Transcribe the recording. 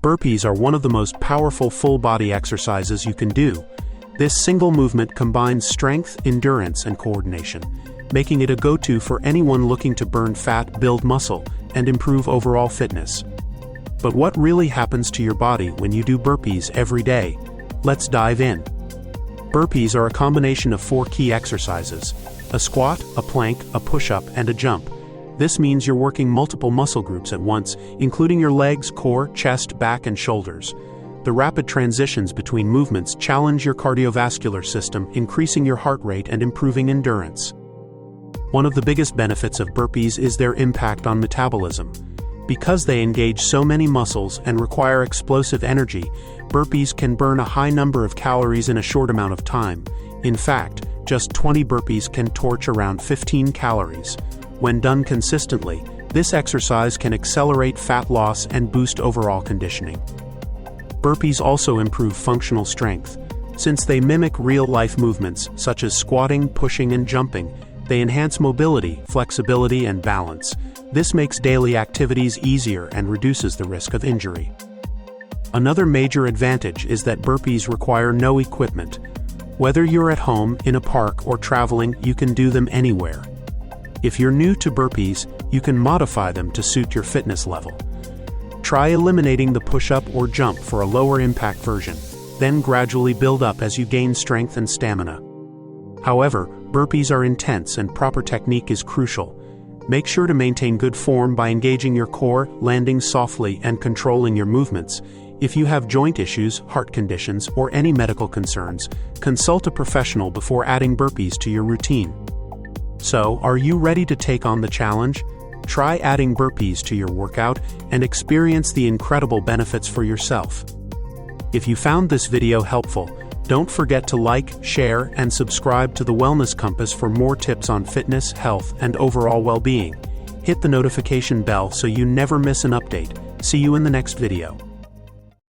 Burpees are one of the most powerful full-body exercises you can do. This single movement combines strength, endurance, and coordination, making it a go-to for anyone looking to burn fat, build muscle, and improve overall fitness. But what really happens to your body when you do burpees every day? Let's dive in. Burpees are a combination of 4 key exercises: a squat, a plank, a push-up, and a jump. This means you're working multiple muscle groups at once, including your legs, core, chest, back, and shoulders. The rapid transitions between movements challenge your cardiovascular system, increasing your heart rate and improving endurance. One of the biggest benefits of burpees is their impact on metabolism. Because they engage so many muscles and require explosive energy, burpees can burn a high number of calories in a short amount of time. In fact, just 20 burpees can torch around 15 calories. When done consistently, this exercise can accelerate fat loss and boost overall conditioning. Burpees also improve functional strength. Since they mimic real-life movements such as squatting, pushing, and jumping, they enhance mobility, flexibility, and balance. This makes daily activities easier and reduces the risk of injury. Another major advantage is that burpees require no equipment. Whether you're at home, in a park, or traveling, you can do them anywhere. If you're new to burpees, you can modify them to suit your fitness level. Try eliminating the push-up or jump for a lower-impact version, then gradually build up as you gain strength and stamina. However, burpees are intense and proper technique is crucial. Make sure to maintain good form by engaging your core, landing softly, and controlling your movements. If you have joint issues, heart conditions, or any medical concerns, consult a professional before adding burpees to your routine. So, are you ready to take on the challenge? Try adding burpees to your workout and experience the incredible benefits for yourself. If you found this video helpful, don't forget to like, share, and subscribe to the Wellness Compass for more tips on fitness, health, and overall well-being. Hit the notification bell so you never miss an update. See you in the next video.